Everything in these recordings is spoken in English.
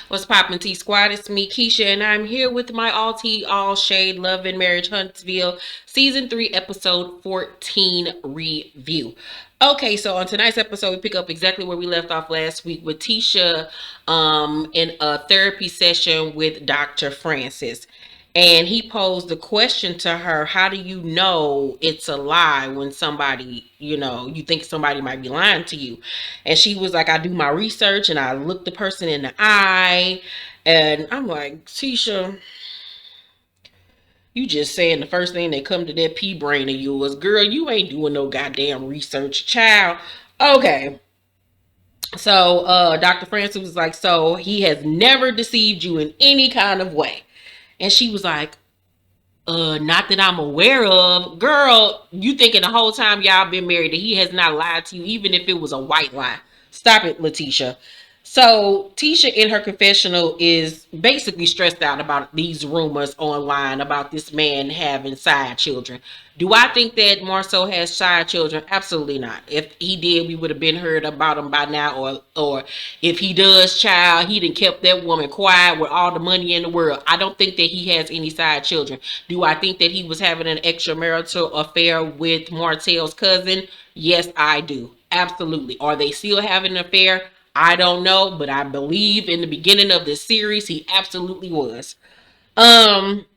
What's poppin' T Squad? It's me, Keisha, and I'm here with my all tea, all shade, love and marriage Huntsville season 3, episode 14 review. Okay, so on tonight's episode, we pick up exactly where we left off last week with Tisha in a therapy session with Dr. Francis. And he posed the question to her, how do you know it's a lie when somebody, you think somebody might be lying to you? And she was like, I do my research and I look the person in the eye. And I'm like, Tisha, you just saying the first thing that come to that pea brain of yours. Girl, you ain't doing no goddamn research, child. Okay. So Dr. Francis was like, so he has never deceived you in any kind of way. And she was like, not that I'm aware of. Girl, you thinking the whole time y'all been married that he has not lied to you, even if it was a white lie. Stop it, Letitia. So Tisha in her confessional is basically stressed out about these rumors online about this man having side children. Do I think that Marcel has side children? Absolutely not. If he did, we would have been heard about him by now. Or if he does, child, he done kept that woman quiet with all the money in the world. I don't think that he has any side children. Do I think that he was having an extramarital affair with Martell's cousin? Yes, I do. Absolutely. Are they still having an affair? I don't know, but I believe in the beginning of this series, he absolutely was. Um,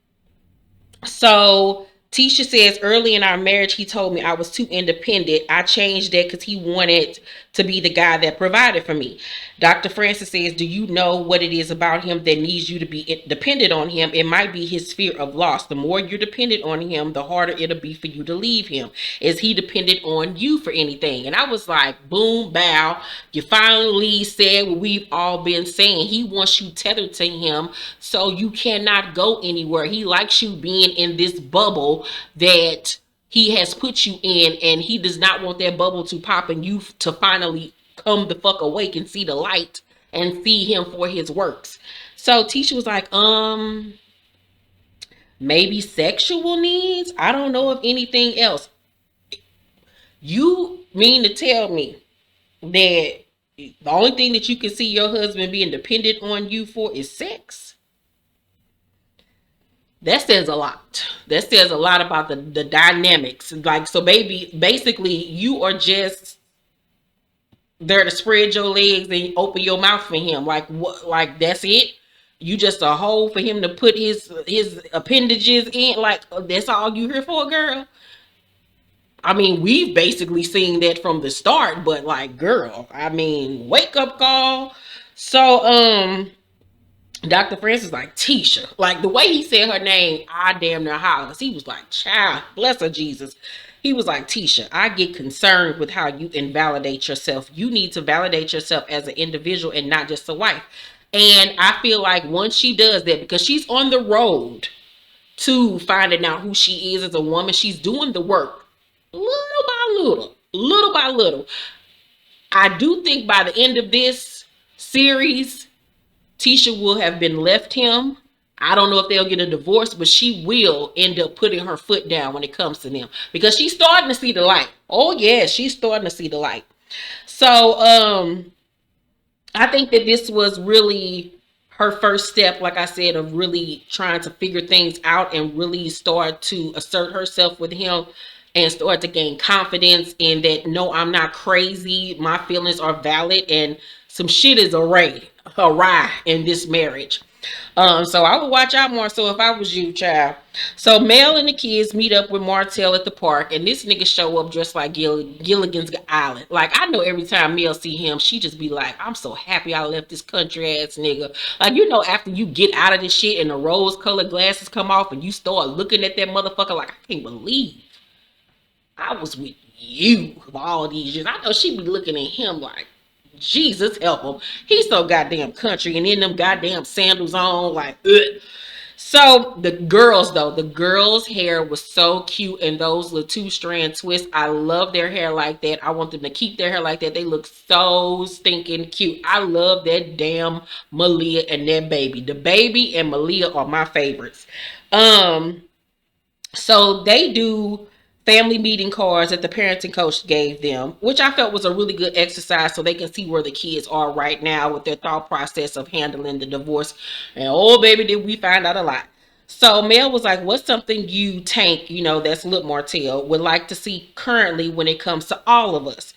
so Tisha says early in our marriage, he told me I was too independent. I changed that because he wanted to be the guy that provided for me. Dr. Francis says, do you know what it is about him that needs you to be dependent on him? It might be his fear of loss. The more you're dependent on him, the harder it'll be for you to leave him. Is he dependent on you for anything? And I was like, boom, bow. You finally said what we've all been saying. He wants you tethered to him so you cannot go anywhere. He likes you being in this bubble that he has put you in, and he does not want that bubble to pop and you to finally come the fuck awake and see the light and see him for his works. So Tisha was like, maybe sexual needs. I don't know of anything else. You mean to tell me that the only thing that you can see your husband being dependent on you for is sex? That says a lot. That says a lot about the dynamics. Like, so baby, basically you are just there to spread your legs and open your mouth for him. Like what? Like that's it? You just a hole for him to put his appendages in? Like that's all you here for, girl? I mean, we've basically seen that from the start, but like, girl, I mean, wake up call. So, Dr. Francis like Tisha, like the way he said her name, I damn near hollers. He was like, child, bless her Jesus. He was like, Tisha, I get concerned with how you invalidate yourself. You need to validate yourself as an individual and not just a wife. And I feel like once she does that, because she's on the road to finding out who she is as a woman, she's doing the work little by little by little. I do think by the end of this series, Tisha will have been left him. I don't know if they'll get a divorce, but she will end up putting her foot down when it comes to them because she's starting to see the light. Oh yeah, she's starting to see the light. So I think that this was really her first step, like I said, of really trying to figure things out and really start to assert herself with him and start to gain confidence in that, no, I'm not crazy. My feelings are valid and some shit is awry in this marriage. So I would watch out more so if I was you, child. So Mel and the kids meet up with Martell at the park, and this nigga show up dressed like Gilligan's Island. Like, I know every time Mel see him, she just be like, I'm so happy I left this country ass nigga. Like, after you get out of this shit and the rose colored glasses come off and you start looking at that motherfucker like, I can't believe I was with you for all these years. I know she be looking at him like, Jesus help him. He's so goddamn country and in them goddamn sandals on, like, ugh. So the girls though, the girls' hair was so cute and those little 2-strand twists. I love their hair like that. I want them to keep their hair like that. They look so stinking cute. I love that damn Malia and that baby. The baby and Malia are my favorites. So they do family meeting cards that the parenting coach gave them, which I felt was a really good exercise so they can see where the kids are right now with their thought process of handling the divorce. And oh, baby, did we find out a lot. So Mel was like, what's something you, Tank, that's Lip Martell, would like to see currently when it comes to all of us?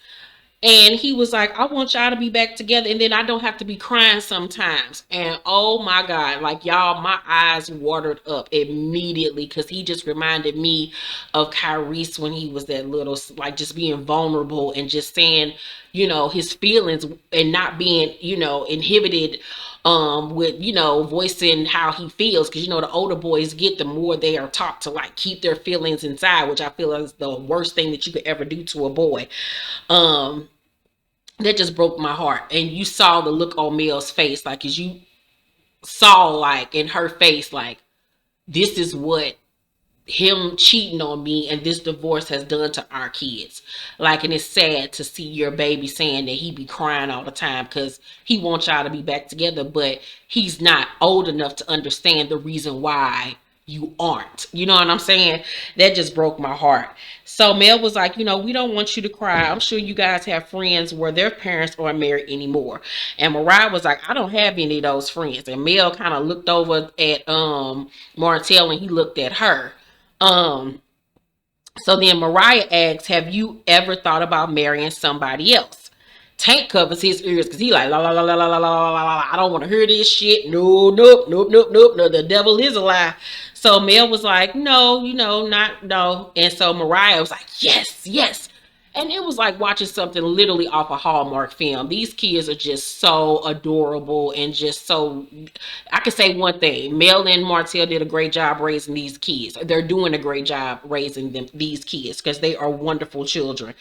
And he was like, I want y'all to be back together and then I don't have to be crying sometimes. And oh my God, like y'all, my eyes watered up immediately because he just reminded me of Kyrie's when he was that little, like just being vulnerable and just saying, his feelings and not being, inhibited with, voicing how he feels. Because, the older boys get, the more they are taught to like keep their feelings inside, which I feel is the worst thing that you could ever do to a boy. That just broke my heart. And you saw the look on Mel's face, like as you saw like in her face, like this is what him cheating on me and this divorce has done to our kids. Like, and it's sad to see your baby saying that he be crying all the time because he wants y'all to be back together, but he's not old enough to understand the reason why you aren't. You know what I'm saying? That just broke my heart. So Mel was like, we don't want you to cry. I'm sure you guys have friends where their parents aren't married anymore. And Mariah was like, I don't have any of those friends. And Mel kind of looked over at Martell and he looked at her. So then Mariah asks, have you ever thought about marrying somebody else? Tank covers his ears because he like, la la la la la la la la. I don't want to hear this shit. No, nope, nope, nope, nope. No, the devil is a lie. So Mel was like, no, not no. And so Mariah was like, yes, yes. And it was like watching something literally off a Hallmark film. These kids are just so adorable and just so, I can say one thing. Mel and Martell did a great job raising these kids. They're doing a great job raising these kids because they are wonderful children.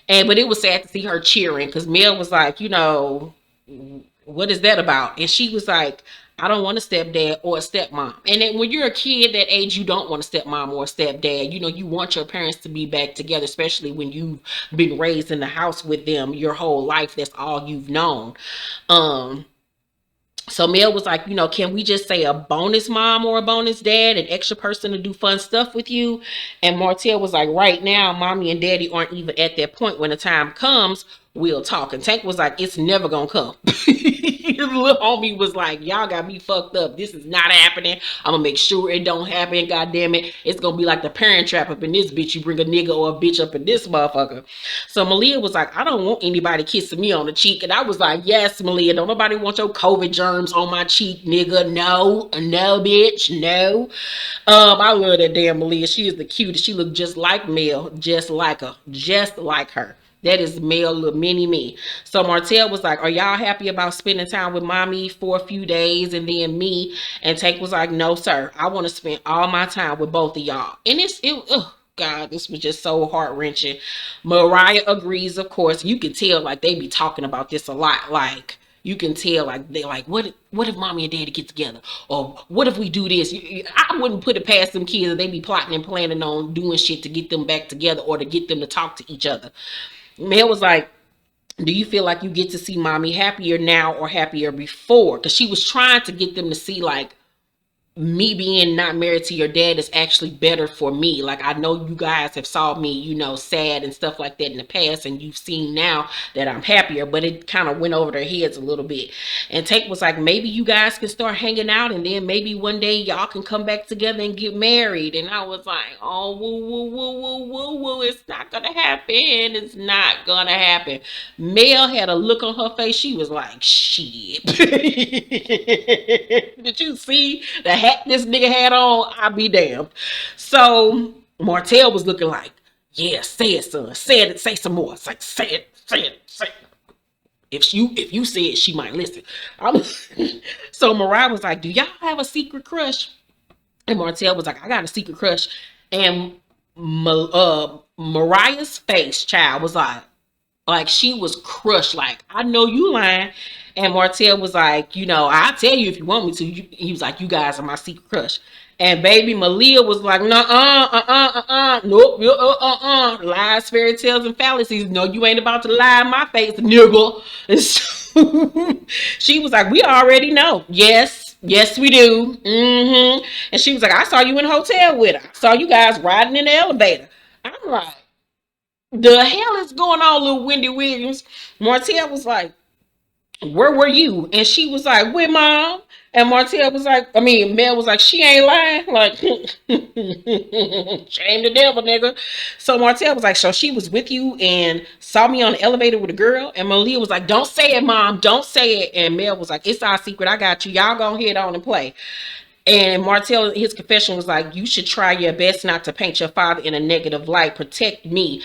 But it was sad to see her cheering because Mel was like, what is that about? And she was like, I don't want a stepdad or a stepmom. And then when you're a kid that age, you don't want a stepmom or a stepdad. You want your parents to be back together, especially when you've been raised in the house with them your whole life. That's all you've known. So Mel was like, can we just say a bonus mom or a bonus dad, an extra person to do fun stuff with you? And Martell was like, right now, mommy and daddy aren't even at that point. When the time comes, we'll talk. And Tank was like, it's never gonna come. His little homie was like, y'all got me fucked up. This is not happening. I'm gonna make sure it don't happen. God damn it. It's gonna be like the parent trap up in this bitch. You bring a nigga or a bitch up in this motherfucker. So Malia was like, I don't want anybody kissing me on the cheek. And I was like, yes, Malia, don't nobody want your COVID germs on my cheek, nigga. No, bitch, no. I love that damn Malia. She is the cutest. She looked just like Mel, just like her. That is Mel, little mini me. So Martell was like, are y'all happy about spending time with mommy for a few days and then me? And Tank was like, no, sir. I want to spend all my time with both of y'all. And oh God, this was just so heart-wrenching. Mariah agrees, of course. You can tell like they be talking about this a lot. Like, you can tell like they're like, what if mommy and daddy get together? Or what if we do this? I wouldn't put it past them kids that they be plotting and planning on doing shit to get them back together or to get them to talk to each other. Mel was like, do you feel like you get to see mommy happier now or happier before? Because she was trying to get them to see like me being not married to your dad is actually better for me. Like, I know you guys have saw me, sad and stuff like that in the past, and you've seen now that I'm happier, but it kind of went over their heads a little bit. And Tank was like, maybe you guys can start hanging out, and then maybe one day y'all can come back together and get married. And I was like, oh, woo, woo, woo, woo, woo, woo. It's not gonna happen. It's not gonna happen. Mel had a look on her face. She was like, shit. Did you see the hat this nigga had on? I'll be damned. So Martell was looking like, yeah, say it, son. Say it, say some more. It's like, say it. If you say it, she might listen. So Mariah was like, do y'all have a secret crush? And Martell was like, I got a secret crush. And Mariah's face, child, was like she was crushed. Like, I know you lying. And Martell was like, I'll tell you if you want me to. He was like, you guys are my secret crush. And baby Malia was like, nope, lies, fairy tales, and fallacies. No, you ain't about to lie in my face, nigga. She was like, we already know. Yes, we do. And she was like, I saw you in a hotel with her. I saw you guys riding in the elevator. I'm like, the hell is going on, little Wendy Williams? Martell was like, where were you? And she was like, with mom. And Martell was like, I mean, Mel was like, she ain't lying. Like, shame the devil, nigga. So Martell was like, so she was with you and saw me on the elevator with a girl. And Malia was like, don't say it, mom. Don't say it. And Mel was like, it's our secret. I got you. Y'all go ahead on and play. And Martell, his confession was like, you should try your best not to paint your father in a negative light. Protect me.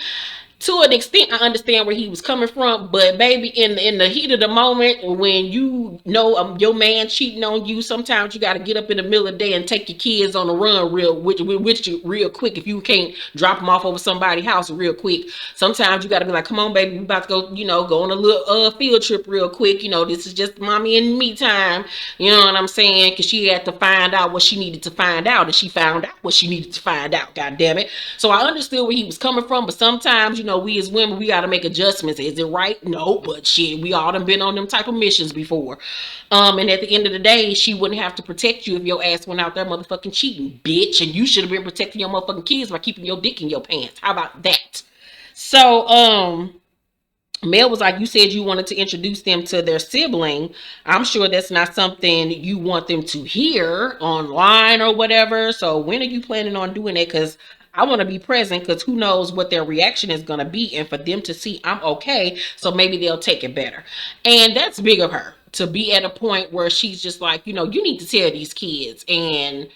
To an extent, I understand where he was coming from, but baby, in the heat of the moment, when you know your man cheating on you, sometimes you got to get up in the middle of the day and take your kids on the run with you real quick. If you can't drop them off over somebody's house real quick, sometimes you got to be like, come on, baby, we about to go, go on a little field trip real quick. This is just mommy and me time. You know what I'm saying? Because she had to find out what she needed to find out, and she found out what she needed to find out. God damn it! So I understood where he was coming from, but sometimes we as women, we got to make adjustments. Is it right? No, but shit, we all done been on them type of missions before. And at the end of the day, she wouldn't have to protect you if your ass went out there motherfucking cheating, bitch. And you should have been protecting your motherfucking kids by keeping your dick in your pants. How about that? So, Mel was like, you said you wanted to introduce them to their sibling. I'm sure that's not something you want them to hear online or whatever. So when are you planning on doing it? Because I want to be present, because who knows what their reaction is going to be, and for them to see I'm okay, so maybe they'll take it better. And that's big of her to be at a point where she's just like, you need to tell these kids, and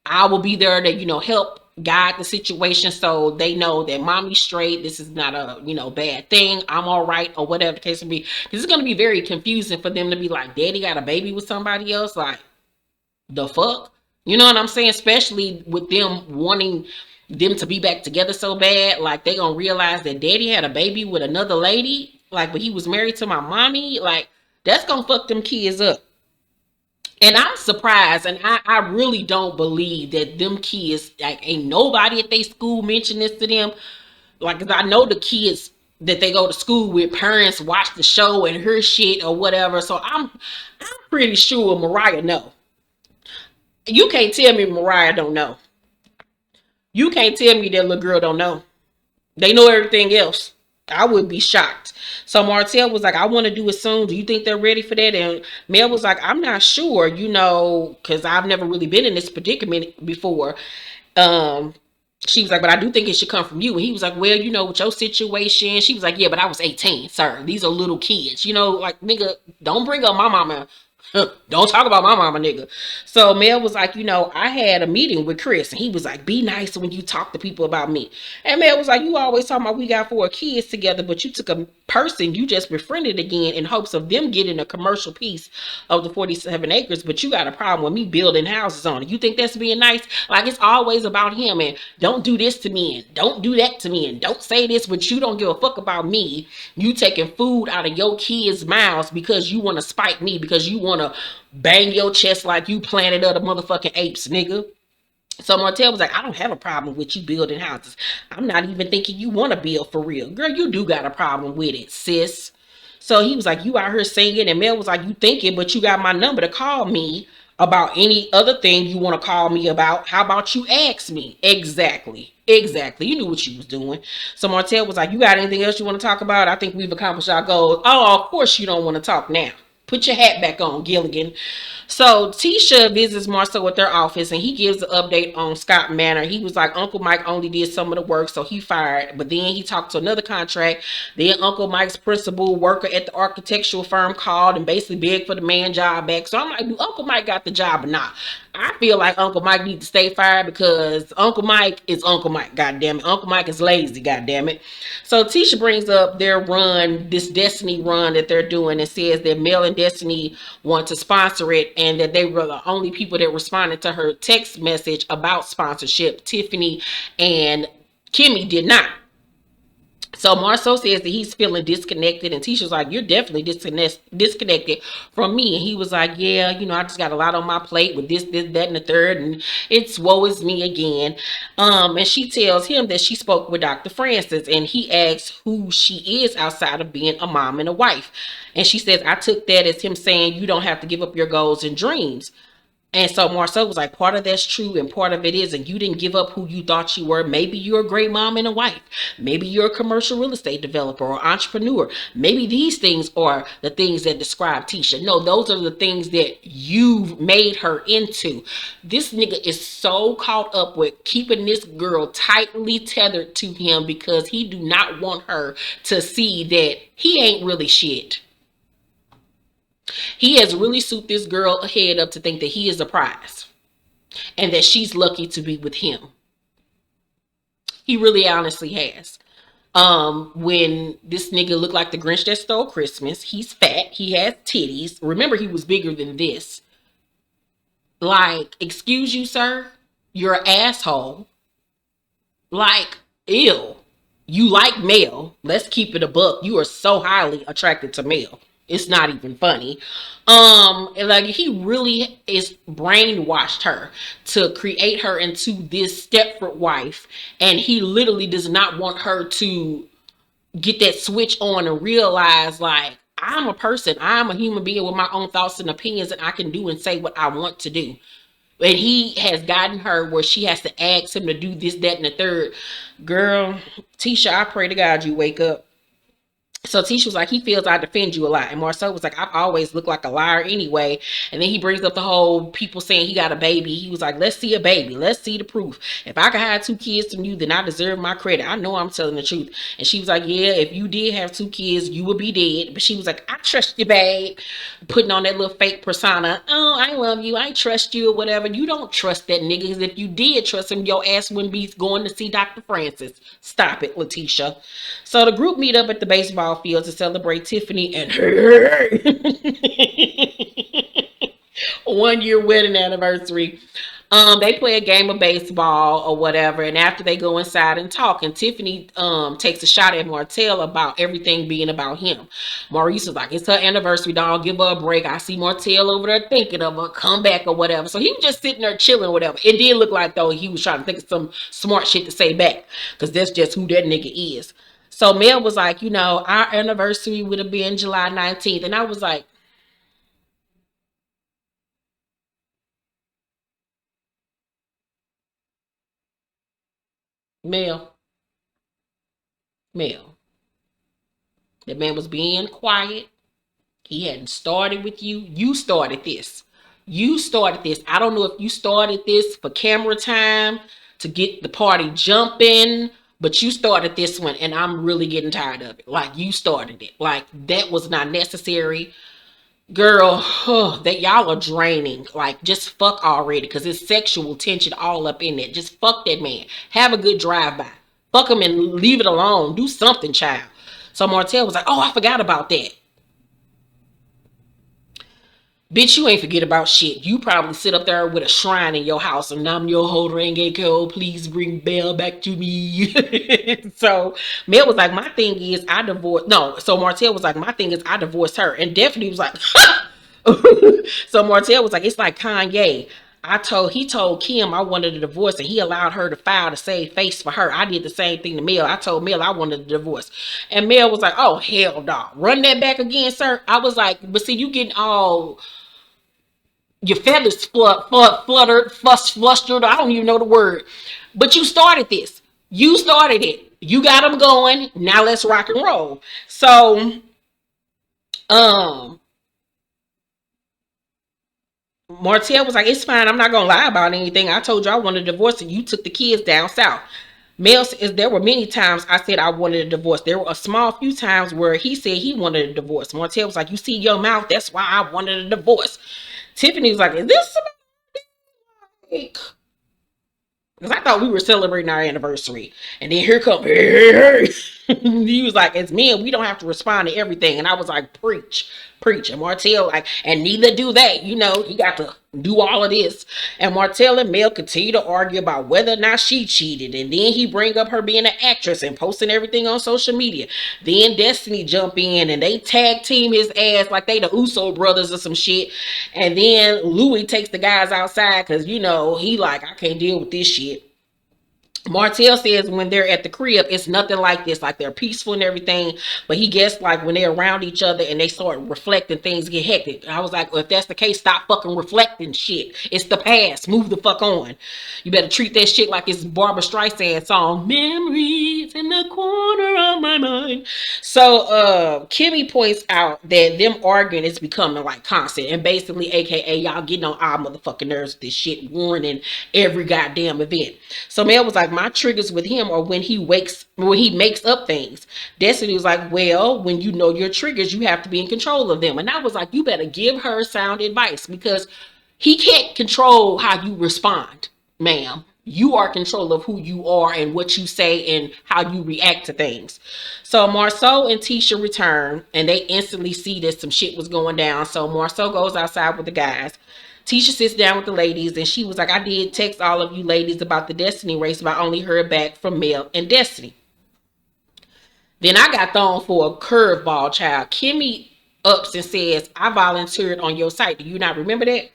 I will be there to, help guide the situation so they know that mommy's straight. This is not a, bad thing. I'm all right, or whatever the case may be. Because it's going to be very confusing for them to be like, daddy got a baby with somebody else. Like, the fuck? You know what I'm saying? Especially with them wanting them to be back together so bad. Like, they going to realize that daddy had a baby with another lady. Like, but he was married to my mommy. Like, that's going to fuck them kids up. And I'm surprised, and I really don't believe that them kids, like, ain't nobody at their school mention this to them. Like, 'cause I know the kids that they go to school with, parents watch the show and hear shit or whatever. So I'm pretty sure Mariah know. You can't tell me Mariah don't know. You can't tell me that little girl don't know. They know everything else. I would be shocked. So Martell was like, I want to do it soon. Do you think they're ready for that? And Mel was like, I'm not sure, because I've never really been in this predicament before. She was like, but I do think it should come from you. And he was like, well, with your situation. She was like, yeah, but I was 18, sir. These are little kids. Like, nigga, don't bring up my mama. Don't talk about my mama, nigga. So Mel was like, I had a meeting with Chris, and he was like, be nice when you talk to people about me. And Mel was like, you always talking about we got 4 kids together, but you took a person you just befriended again in hopes of them getting a commercial piece of the 47 acres, but you got a problem with me building houses on it. You think that's being nice? Like, it's always about him, and don't do this to me, and don't do that to me, and don't say this, but you don't give a fuck about me. You taking food out of your kids' mouths because you want to spite me, because you want to bang your chest like you Planet of the motherfucking Apes, nigga. So Martell was like, I don't have a problem with you building houses. I'm not even thinking you want to build for real. Girl, you do got a problem with it, sis. So he was like, you out here singing. And Mel was like, you thinking, but you got my number to call me about any other thing you want to call me about. How about you ask me? Exactly. You knew what you was doing. So Martell was like, you got anything else you want to talk about? I think we've accomplished our goals. Oh, of course you don't want to talk now. Put your hat back on, Gilligan. So Tisha visits Marcel at their office, and he gives an update on Scott Manor. He was like, Uncle Mike only did some of the work, so he fired. But then he talked to another contract. Then Uncle Mike's principal worker at the architectural firm called and basically begged for the man job back. So I'm like, do Uncle Mike got the job or not? I feel like Uncle Mike needs to stay fired, because Uncle Mike is Uncle Mike, goddamn it. Uncle Mike is lazy, goddamn it. So Tisha brings up their run, this Destiny run that they're doing, and says that Mel and Destiny want to sponsor it, and that they were the only people that responded to her text message about sponsorship. Tiffany and Kimmy did not. So Marceau says that he's feeling disconnected, and Tisha's like, you're definitely disconnected from me. And he was like, yeah, I just got a lot on my plate with this, that, and the third, and it's woe is me again. And she tells him that she spoke with Dr. Francis, and he asks who she is outside of being a mom and a wife. And she says, I took that as him saying you don't have to give up your goals and dreams. And so Marcel was like, part of that's true and part of it isn't. You didn't give up who you thought you were. Maybe you're a great mom and a wife. Maybe you're a commercial real estate developer or entrepreneur. Maybe these things are the things that describe Tisha. No, those are the things that you've made her into. This nigga is so caught up with keeping this girl tightly tethered to him because he do not want her to see that he ain't really shit. He has really suited this girl head up to think that he is a prize and that she's lucky to be with him. He really honestly has. When this nigga looked like the Grinch that stole Christmas, he's fat, he has titties. Remember, he was bigger than this. Like, excuse you, sir, you're an asshole. Like, ew. You like male. Let's keep it a buck. You are so highly attracted to male. It's not even funny. Like, he really is brainwashed her to create her into this Stepford wife, and he literally does not want her to get that switch on and realize, like, I'm a person, I'm a human being with my own thoughts and opinions, and I can do and say what I want to do. And he has gotten her where she has to ask him to do this, that, and the third. Girl, Tisha, I pray to God you wake up. So Tisha was like, he feels I defend you a lot. And Marcel was like, I've always looked like a liar anyway. And then he brings up the whole people saying he got a baby. He was like, let's see a baby. Let's see the proof. If I could have 2 kids from you, then I deserve my credit. I know I'm telling the truth. And she was like, yeah, if you did have 2 kids, you would be dead. But she was like, I trust you, babe. Putting on that little fake persona. Oh, I love you. I trust you or whatever. You don't trust that nigga. Because if you did trust him, your ass wouldn't be going to see Dr. Francis. Stop it, Letitia. So the group meet up at the baseball field to celebrate Tiffany and her 1-year wedding anniversary. They play a game of baseball or whatever, and after they go inside and talk, and Tiffany takes a shot at Martell about everything being about him. Maurice is like, it's her anniversary, dog, give her a break. I see Martell over there thinking of a comeback or whatever. So he was just sitting there chilling or whatever. It did look like, though, he was trying to think of some smart shit to say back, because that's just who that nigga is. So Mel was like, you know, our anniversary would have been July 19th. And I was like, Mel, Mel. That man was being quiet. He hadn't started with you. You started this. You started this. I don't know if you started this for camera time to get the party jumping, but you started this one, and I'm really getting tired of it. Like, you started it. Like, that was not necessary. Girl, that y'all are draining. Like, just fuck already, because it's sexual tension all up in it. Just fuck that man. Have a good drive-by. Fuck him and leave it alone. Do something, child. So Martell was like, oh, I forgot about that. Bitch, you ain't forget about shit. You probably sit up there with a shrine in your house and I'm your whole Rengeko. Please bring Belle back to me. So Mel was like, my thing is I divorced. No, so Martell was like, my thing is I divorced her. And Daphne was like, so Martell was like, it's like Kanye. He told Kim I wanted a divorce and he allowed her to file to save face for her. I did the same thing to Mel. I told Mel I wanted a divorce. And Mel was like, oh, hell no. Run that back again, sir. I was like, but see, you getting all your feathers fluttered, flustered. I don't even know the word. But you started this. You started it. You got them going. Now let's rock and roll. So, Martell was like, it's fine. I'm not going to lie about anything. I told you I wanted a divorce and you took the kids down south. Mel says there were many times I said I wanted a divorce. There were a small few times where he said he wanted a divorce. Martell was like, you see your mouth? That's why I wanted a divorce. Tiffany was like, is this like, because I thought we were celebrating our anniversary. And then here come, hey. He was like, as men, we don't have to respond to everything. And I was like, preach. And Martell like, and neither do they. You know, you got to do all of this. And Martell and Mel continue to argue about whether or not she cheated. And then he bring up her being an actress and posting everything on social media. Then Destiny jump in and they tag team his ass like they the Uso brothers or some shit. And then Louis takes the guys outside because, you know, he like, I can't deal with this shit. Martell says when they're at the crib, it's nothing like this. Like they're peaceful and everything. But he gets like when they're around each other and they start reflecting, things get hectic. I was like, well, if that's the case, stop fucking reflecting shit. It's the past. Move the fuck on. You better treat that shit like it's Barbara Streisand song. Memories in the corner of my mind. So Kimmy points out that them arguing is becoming like constant. And basically, aka y'all getting on our motherfucking nerves with this shit, ruining every goddamn event. So Mel was like, my triggers with him are when he makes up things. Destiny was like, well, when you know your triggers, you have to be in control of them. And I was like, you better give her sound advice, because he can't control how you respond, ma'am. You are in control of who you are and what you say and how you react to things. So Marceau and Tisha return and they instantly see that some shit was going down. So Marceau goes outside with the guys. Tisha sits down with the ladies and she was like, I did text all of you ladies about the Destiny race, but I only heard back from Mel and Destiny. Then I got thrown for a curveball, child. Kimmy ups and says, I volunteered on your site. Do you not remember that?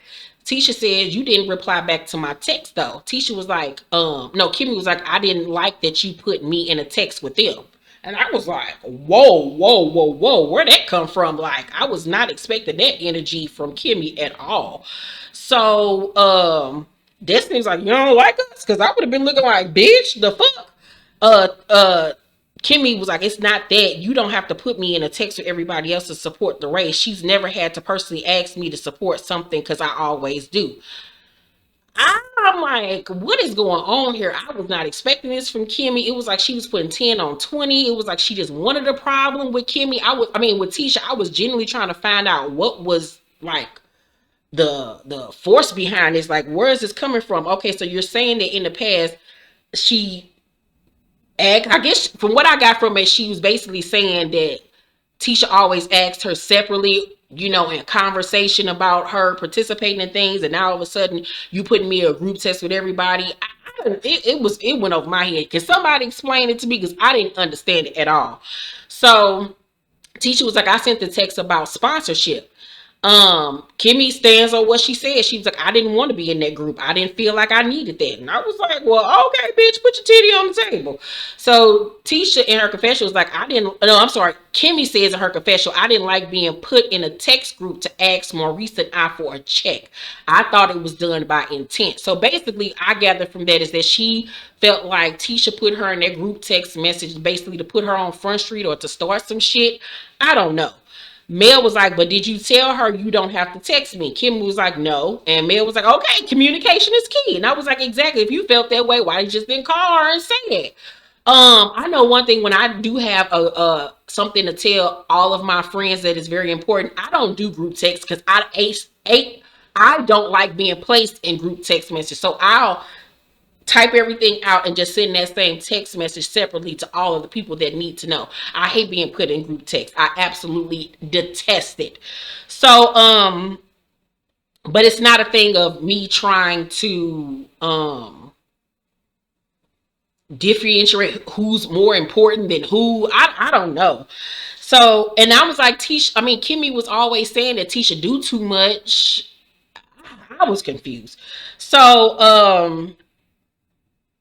Tisha says, you didn't reply back to my text though. Tisha was like, no, Kimmy was like, I didn't like that you put me in a text with them. And I was like, whoa, where'd that come from? Like, I was not expecting that energy from Kimmy at all. So, Destiny's like, you don't like us? Because I would have been looking like, bitch, the fuck? Kimmy was like, it's not that. You don't have to put me in a text with everybody else to support the race. She's never had to personally ask me to support something because I always do. I'm like, what is going on here? I was not expecting this from Kimmy. It was like she was putting 10 on 20. It was like she just wanted a problem with Kimmy. With Tisha, I was genuinely trying to find out what was like the force behind this. Like, where is this coming from? Okay, so you're saying that in the past, I guess from what I got from it, she was basically saying that Tisha always asked her separately, in conversation about her participating in things, and now all of a sudden you putting me in a group text with everybody. It went over my head. Can somebody explain it to me? Because I didn't understand it at all. So Tisha was like, I sent the text about sponsorship. Kimmy stands on what she said. She was like, I didn't want to be in that group. I didn't feel like I needed that. And I was like, well, okay, bitch, put your titty on the table. So Tisha in her confession was like, Kimmy says in her confession, I didn't like being put in a text group to ask Maurice and I for a check. I thought it was done by intent. So basically, I gathered from that is that she felt like Tisha put her in that group text message basically to put her on Front Street or to start some shit. I don't know. Mel was like, but did you tell her you don't have to text me? Kim was like, no. And Mel was like, okay, communication is key. And I was like, exactly. If you felt that way, why did you just didn't call her and say it? I know one thing, when I do have something to tell all of my friends that is very important, I don't do group text because I don't like being placed in group text messages. So I'll type everything out and just send that same text message separately to all of the people that need to know. I hate being put in group text. I absolutely detest it. So, but it's not a thing of me trying to differentiate who's more important than who. I don't know. So, and I was like, Kimmy was always saying that Tisha do too much. I was confused. So,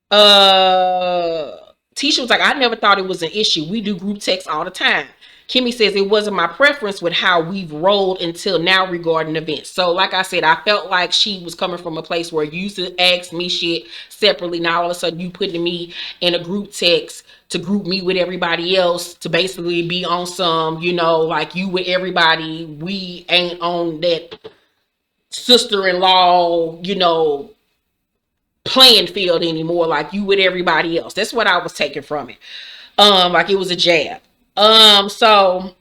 Tisha was like, I never thought it was an issue. We do group text all the time. Kimmy says it wasn't my preference with how we've rolled until now regarding events. So like I said, I felt like she was coming from a place where you used to ask me shit separately. Now all of a sudden you putting me in a group text to group me with everybody else to basically be on some, like you with everybody. We ain't on that sister-in-law, playing field anymore, like you with everybody else. That's what I was taking from it. Like it was a jab. So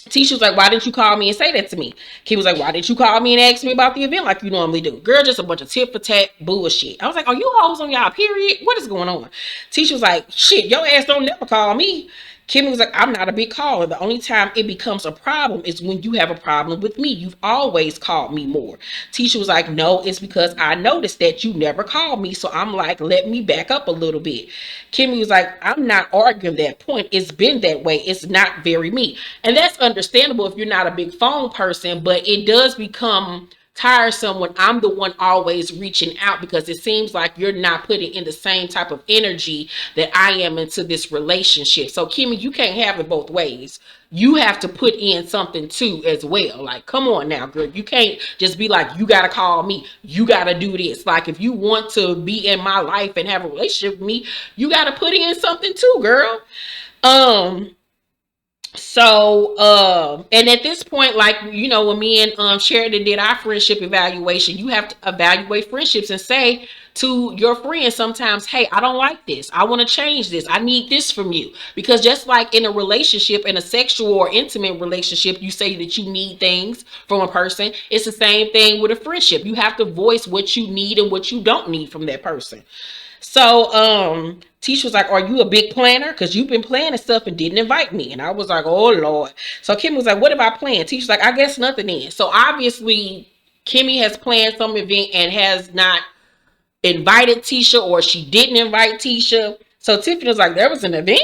Tisha was like, why didn't you call me and say that to me? He was like, why didn't you call me and ask me about the event like you normally do? Girl, just a bunch of tit for tat bullshit. I was like, are you hoes on y'all period? What is going on? Tisha was like, shit, your ass don't never call me. Kimmy was like, I'm not a big caller. The only time it becomes a problem is when you have a problem with me. You've always called me more. Tisha was like, no, it's because I noticed that you never called me. So I'm like, let me back up a little bit. Kimmy was like, I'm not arguing that point. It's been that way. It's not very me. And that's understandable if you're not a big phone person, but it does become tiresome when I'm the one always reaching out, because it seems like you're not putting in the same type of energy that I am into this relationship. So Kimmy, you can't have it both ways. You have to put in something too as well. Like, come on now, girl. You can't just be like, you gotta call me, you gotta do this. Like, if you want to be in my life and have a relationship with me, you gotta put in something too, girl. And at this point, like, you know, when me and Sheridan did our friendship evaluation, you have to evaluate friendships and say to your friends sometimes, hey, I don't like this, I want to change this, I need this from you. Because just like in a relationship, in a sexual or intimate relationship, you say that you need things from a person, it's the same thing with a friendship. You have to voice what you need and what you don't need from that person. So Tisha was like, are you a big planner? Because you've been planning stuff and didn't invite me. And I was like, oh Lord. So Kim was like, what have I planned? Tisha's like, I guess nothing is. So obviously Kimmy has planned some event and has not invited Tisha, or she didn't invite Tisha. So Tiffany was like, there was an event?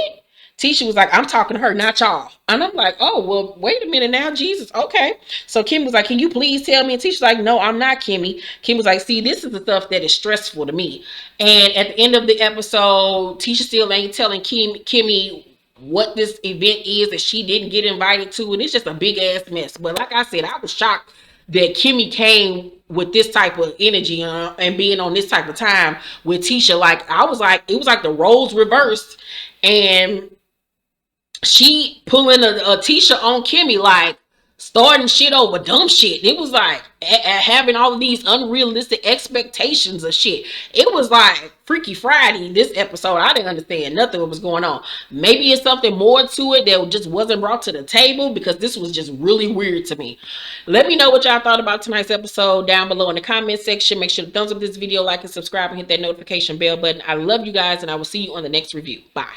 Tisha was like, I'm talking to her, not y'all. And I'm like, oh, well, wait a minute now, Jesus. Okay. So Kim was like, can you please tell me? And Tisha's like, no, I'm not Kimmy. Kim was like, see, this is the stuff that is stressful to me. And at the end of the episode, Tisha still ain't telling Kimmy what this event is that she didn't get invited to. And it's just a big ass mess. But like I said, I was shocked that Kimmy came with this type of energy and being on this type of time with Tisha. Like, I was like, it was like the roles reversed. And she pulling a Tisha on Kimmy, like starting shit over dumb shit. It was like having all of these unrealistic expectations of shit. It was like Freaky Friday this episode. I didn't understand nothing what was going on. Maybe it's something more to it that just wasn't brought to the table, because this was just really weird to me. Let me know what y'all thought about tonight's episode down below in the comment section. Make sure to thumbs up this video, like and subscribe, and hit that notification bell button. I love you guys, and I will see you on the next review. Bye.